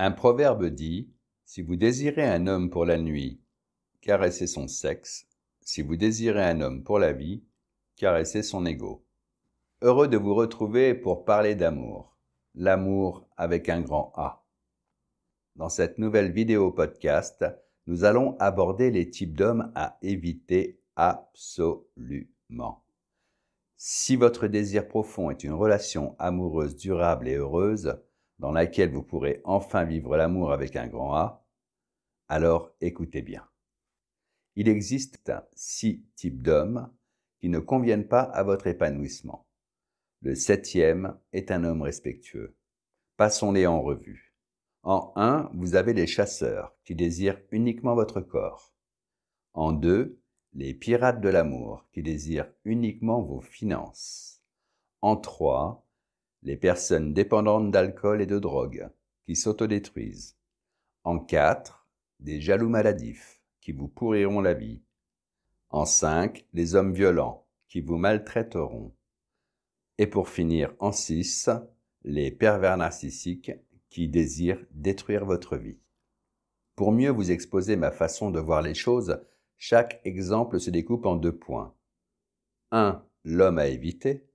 Un proverbe dit : « Si vous désirez un homme pour la nuit, caressez son sexe. Si vous désirez un homme pour la vie, caressez son ego. » Heureux de vous retrouver pour parler d'amour. L'amour avec un grand A. Dans cette nouvelle vidéo podcast, nous allons aborder les types d'hommes à éviter absolument. Si votre désir profond est une relation amoureuse durable et heureuse, dans laquelle vous pourrez enfin vivre l'amour avec un grand A, alors écoutez bien. Il existe 6 types d'hommes qui ne conviennent pas à votre épanouissement. Le 7e est un homme respectueux. Passons-les en revue. En 1, vous avez les chasseurs qui désirent uniquement votre corps. En 2, les pirates de l'amour qui désirent uniquement vos finances. En 3, les personnes dépendantes d'alcool et de drogue qui s'autodétruisent. En 4, des jaloux maladifs qui vous pourriront la vie. En 5, les hommes violents qui vous maltraiteront. Et pour finir, en 6, les pervers narcissiques qui désirent détruire votre vie. Pour mieux vous exposer ma façon de voir les choses, chaque exemple se découpe en 2 points. 1. L'homme à éviter.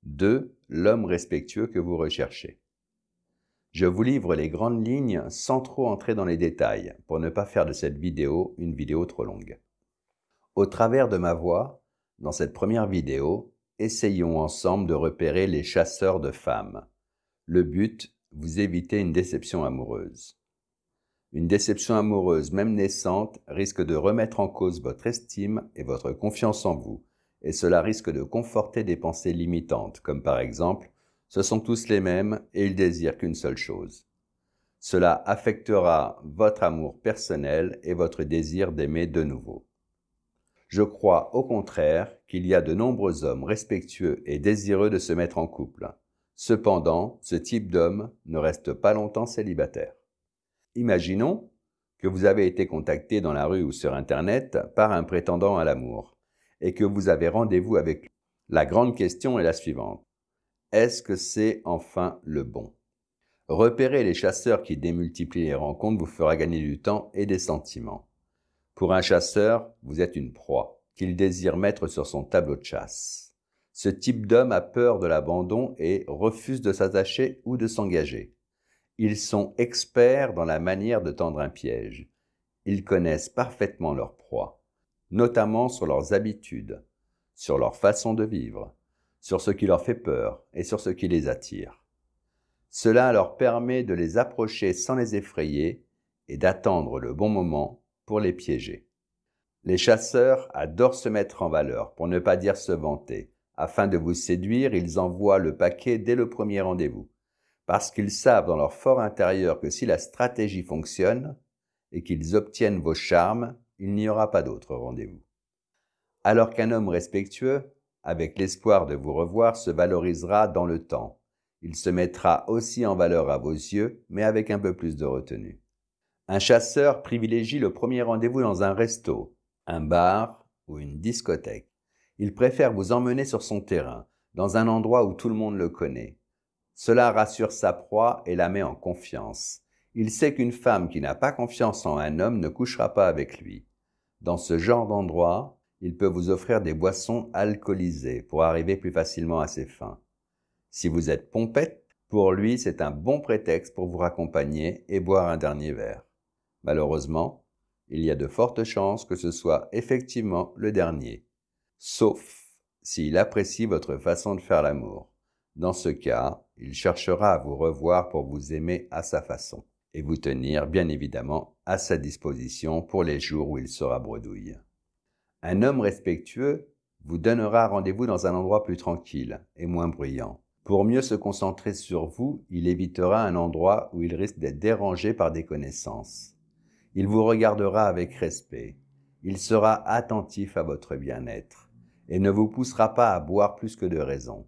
2. L'homme respectueux que vous recherchez. Je vous livre les grandes lignes sans trop entrer dans les détails, pour ne pas faire de cette vidéo une vidéo trop longue. Au travers de ma voix, dans cette première vidéo, essayons ensemble de repérer les chasseurs de femmes. Le but, vous éviter une déception amoureuse. Une déception amoureuse, même naissante, risque de remettre en cause votre estime et votre confiance en vous, et cela risque de conforter des pensées limitantes, comme par exemple « ce sont tous les mêmes et ils désirent qu'une seule chose ». Cela affectera votre amour personnel et votre désir d'aimer de nouveau. Je crois au contraire qu'il y a de nombreux hommes respectueux et désireux de se mettre en couple. Cependant, ce type d'homme ne reste pas longtemps célibataire. Imaginons que vous avez été contacté dans la rue ou sur Internet par un prétendant à l'amour et que vous avez rendez-vous avec lui. La grande question est la suivante. Est-ce que c'est enfin le bon? Repérer les chasseurs qui démultiplient les rencontres vous fera gagner du temps et des sentiments. Pour un chasseur, vous êtes une proie qu'il désire mettre sur son tableau de chasse. Ce type d'homme a peur de l'abandon et refuse de s'attacher ou de s'engager. Ils sont experts dans la manière de tendre un piège. Ils connaissent parfaitement leur proie, notamment sur leurs habitudes, sur leur façon de vivre, sur ce qui leur fait peur et sur ce qui les attire. Cela leur permet de les approcher sans les effrayer et d'attendre le bon moment pour les piéger. Les chasseurs adorent se mettre en valeur, pour ne pas dire se vanter. Afin de vous séduire, ils envoient le paquet dès le premier rendez-vous. Parce qu'ils savent dans leur fort intérieur que si la stratégie fonctionne et qu'ils obtiennent vos charmes, il n'y aura pas d'autre rendez-vous. Alors qu'un homme respectueux, avec l'espoir de vous revoir, se valorisera dans le temps. Il se mettra aussi en valeur à vos yeux, mais avec un peu plus de retenue. Un chasseur privilégie le premier rendez-vous dans un resto, un bar ou une discothèque. Il préfère vous emmener sur son terrain, dans un endroit où tout le monde le connaît. Cela rassure sa proie et la met en confiance. Il sait qu'une femme qui n'a pas confiance en un homme ne couchera pas avec lui. Dans ce genre d'endroit, il peut vous offrir des boissons alcoolisées pour arriver plus facilement à ses fins. Si vous êtes pompette, pour lui c'est un bon prétexte pour vous raccompagner et boire un dernier verre. Malheureusement, il y a de fortes chances que ce soit effectivement le dernier, sauf s'il apprécie votre façon de faire l'amour. Dans ce cas, il cherchera à vous revoir pour vous aimer à sa façon et vous tenir bien évidemment à sa disposition pour les jours où il sera bredouille. Un homme respectueux vous donnera rendez-vous dans un endroit plus tranquille et moins bruyant. Pour mieux se concentrer sur vous, il évitera un endroit où il risque d'être dérangé par des connaissances. Il vous regardera avec respect. Il sera attentif à votre bien-être et ne vous poussera pas à boire plus que de raison.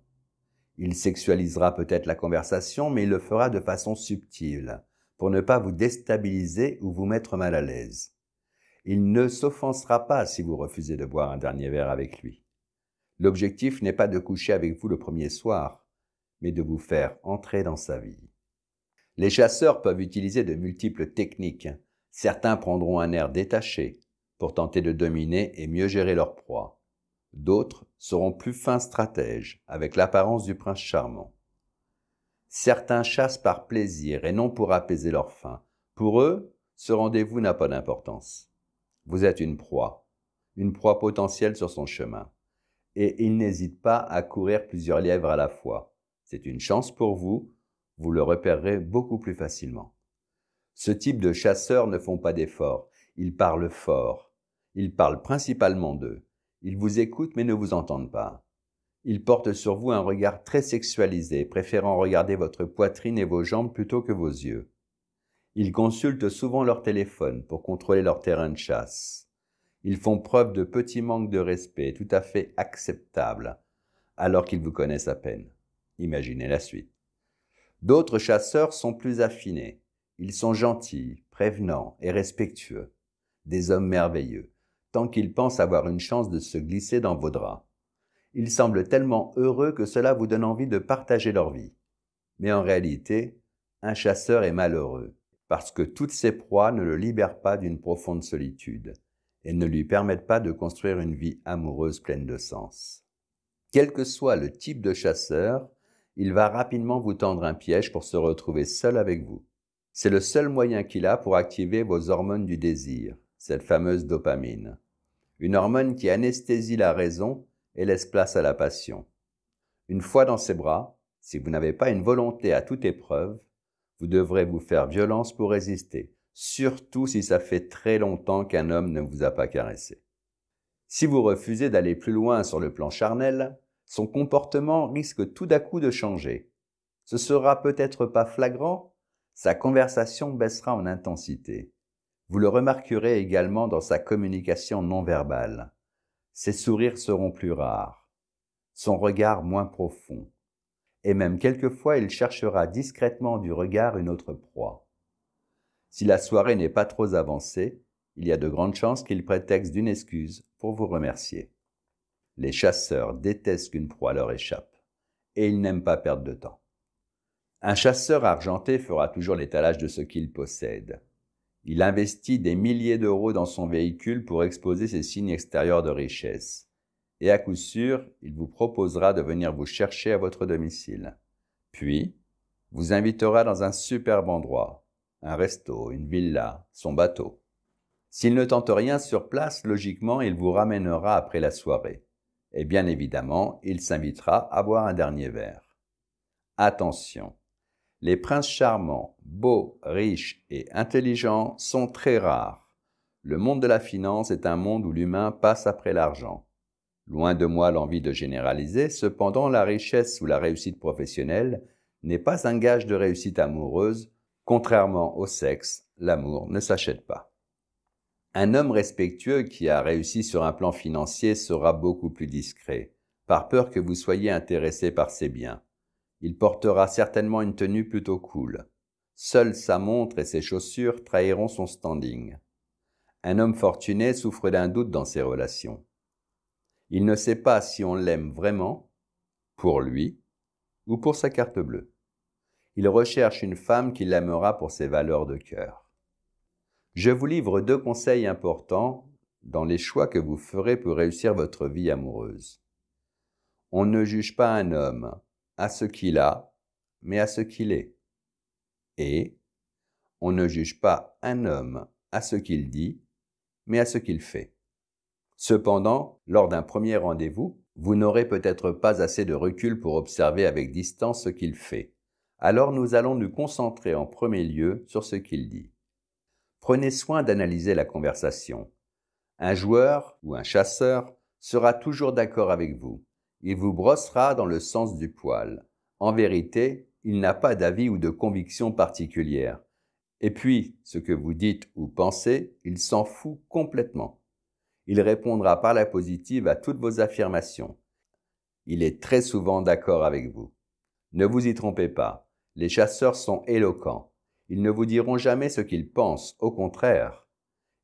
Il sexualisera peut-être la conversation, mais il le fera de façon subtile, pour ne pas vous déstabiliser ou vous mettre mal à l'aise. Il ne s'offensera pas si vous refusez de boire un dernier verre avec lui. L'objectif n'est pas de coucher avec vous le premier soir, mais de vous faire entrer dans sa vie. Les chasseurs peuvent utiliser de multiples techniques. Certains prendront un air détaché pour tenter de dominer et mieux gérer leur proie. D'autres seront plus fins stratèges, avec l'apparence du prince charmant. Certains chassent par plaisir et non pour apaiser leur faim. Pour eux, ce rendez-vous n'a pas d'importance. Vous êtes une proie potentielle sur son chemin. Et ils n'hésitent pas à courir plusieurs lièvres à la fois. C'est une chance pour vous, vous le repérerez beaucoup plus facilement. Ce type de chasseurs ne font pas d'efforts, ils parlent fort. Ils parlent principalement d'eux. Ils vous écoutent mais ne vous entendent pas. Ils portent sur vous un regard très sexualisé, préférant regarder votre poitrine et vos jambes plutôt que vos yeux. Ils consultent souvent leur téléphone pour contrôler leur terrain de chasse. Ils font preuve de petits manques de respect tout à fait acceptables, alors qu'ils vous connaissent à peine. Imaginez la suite. D'autres chasseurs sont plus affinés. Ils sont gentils, prévenants et respectueux. Des hommes merveilleux, tant qu'ils pensent avoir une chance de se glisser dans vos draps. Ils semblent tellement heureux que cela vous donne envie de partager leur vie. Mais en réalité, un chasseur est malheureux, parce que toutes ses proies ne le libèrent pas d'une profonde solitude et ne lui permettent pas de construire une vie amoureuse pleine de sens. Quel que soit le type de chasseur, il va rapidement vous tendre un piège pour se retrouver seul avec vous. C'est le seul moyen qu'il a pour activer vos hormones du désir, cette fameuse dopamine. Une hormone qui anesthésie la raison et laisse place à la passion. Une fois dans ses bras, si vous n'avez pas une volonté à toute épreuve, vous devrez vous faire violence pour résister, surtout si ça fait très longtemps qu'un homme ne vous a pas caressé. Si vous refusez d'aller plus loin sur le plan charnel, son comportement risque tout d'un coup de changer. Ce sera peut-être pas flagrant, sa conversation baissera en intensité. Vous le remarquerez également dans sa communication non verbale. Ses sourires seront plus rares, son regard moins profond, et même quelquefois il cherchera discrètement du regard une autre proie. Si la soirée n'est pas trop avancée, il y a de grandes chances qu'il prétexte d'une excuse pour vous remercier. Les chasseurs détestent qu'une proie leur échappe, et ils n'aiment pas perdre de temps. Un chasseur argenté fera toujours l'étalage de ce qu'il possède. Il investit des milliers d'euros dans son véhicule pour exposer ses signes extérieurs de richesse. Et à coup sûr, il vous proposera de venir vous chercher à votre domicile. Puis, vous invitera dans un superbe endroit, un resto, une villa, son bateau. S'il ne tente rien sur place, logiquement, il vous ramènera après la soirée. Et bien évidemment, il s'invitera à boire un dernier verre. Attention! Les princes charmants, beaux, riches et intelligents sont très rares. Le monde de la finance est un monde où l'humain passe après l'argent. Loin de moi l'envie de généraliser, cependant la richesse ou la réussite professionnelle n'est pas un gage de réussite amoureuse. Contrairement au sexe, l'amour ne s'achète pas. Un homme respectueux qui a réussi sur un plan financier sera beaucoup plus discret, par peur que vous soyez intéressé par ses biens. Il portera certainement une tenue plutôt cool. Seule sa montre et ses chaussures trahiront son standing. Un homme fortuné souffre d'un doute dans ses relations. Il ne sait pas si on l'aime vraiment, pour lui, ou pour sa carte bleue. Il recherche une femme qui l'aimera pour ses valeurs de cœur. Je vous livre 2 conseils importants dans les choix que vous ferez pour réussir votre vie amoureuse. On ne juge pas un homme à ce qu'il a, mais à ce qu'il est. Et on ne juge pas un homme à ce qu'il dit, mais à ce qu'il fait. Cependant, lors d'un premier rendez-vous, vous n'aurez peut-être pas assez de recul pour observer avec distance ce qu'il fait. Alors nous allons nous concentrer en premier lieu sur ce qu'il dit. Prenez soin d'analyser la conversation. Un joueur ou un chasseur sera toujours d'accord avec vous. Il vous brossera dans le sens du poil. En vérité, il n'a pas d'avis ou de conviction particulière. Et puis, ce que vous dites ou pensez, il s'en fout complètement. Il répondra par la positive à toutes vos affirmations. Il est très souvent d'accord avec vous. Ne vous y trompez pas, les chasseurs sont éloquents. Ils ne vous diront jamais ce qu'ils pensent, au contraire.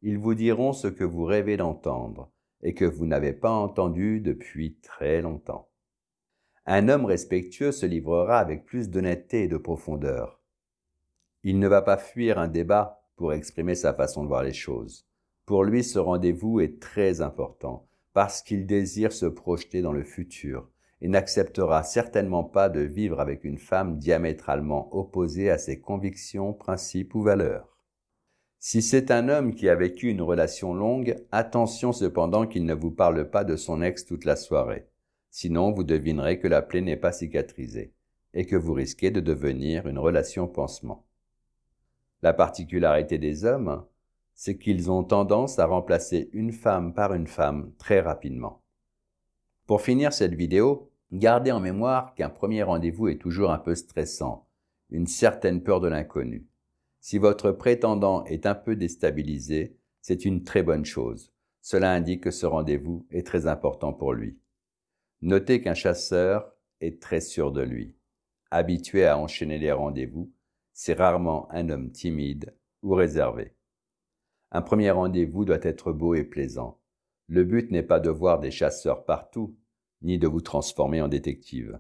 Ils vous diront ce que vous rêvez d'entendre et que vous n'avez pas entendu depuis très longtemps. Un homme respectueux se livrera avec plus d'honnêteté et de profondeur. Il ne va pas fuir un débat pour exprimer sa façon de voir les choses. Pour lui, ce rendez-vous est très important parce qu'il désire se projeter dans le futur et n'acceptera certainement pas de vivre avec une femme diamétralement opposée à ses convictions, principes ou valeurs. Si c'est un homme qui a vécu une relation longue, attention cependant qu'il ne vous parle pas de son ex toute la soirée. Sinon, vous devinerez que la plaie n'est pas cicatrisée et que vous risquez de devenir une relation pansement. La particularité des hommes, c'est qu'ils ont tendance à remplacer une femme par une femme très rapidement. Pour finir cette vidéo, gardez en mémoire qu'un premier rendez-vous est toujours un peu stressant, une certaine peur de l'inconnu. Si votre prétendant est un peu déstabilisé, c'est une très bonne chose. Cela indique que ce rendez-vous est très important pour lui. Notez qu'un chasseur est très sûr de lui. Habitué à enchaîner les rendez-vous, c'est rarement un homme timide ou réservé. Un premier rendez-vous doit être beau et plaisant. Le but n'est pas de voir des chasseurs partout, ni de vous transformer en détective.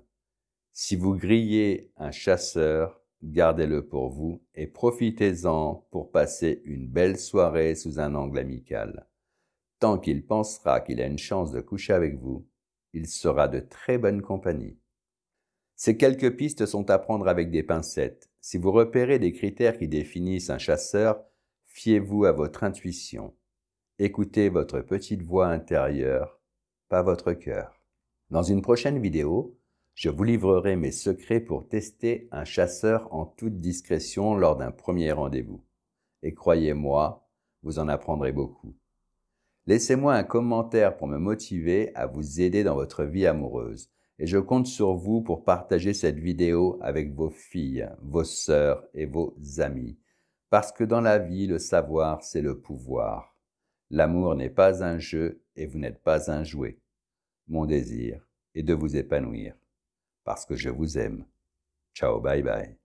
Si vous grillez un chasseur, gardez-le pour vous et profitez-en pour passer une belle soirée sous un angle amical. Tant qu'il pensera qu'il a une chance de coucher avec vous, il sera de très bonne compagnie. Ces quelques pistes sont à prendre avec des pincettes. Si vous repérez des critères qui définissent un chasseur, fiez-vous à votre intuition. Écoutez votre petite voix intérieure, pas votre cœur. Dans une prochaine vidéo, je vous livrerai mes secrets pour tester un chasseur en toute discrétion lors d'un premier rendez-vous. Et croyez-moi, vous en apprendrez beaucoup. Laissez-moi un commentaire pour me motiver à vous aider dans votre vie amoureuse. Et je compte sur vous pour partager cette vidéo avec vos filles, vos sœurs et vos amis. Parce que dans la vie, le savoir, c'est le pouvoir. L'amour n'est pas un jeu et vous n'êtes pas un jouet. Mon désir est de vous épanouir. Parce que je vous aime. Ciao, bye bye.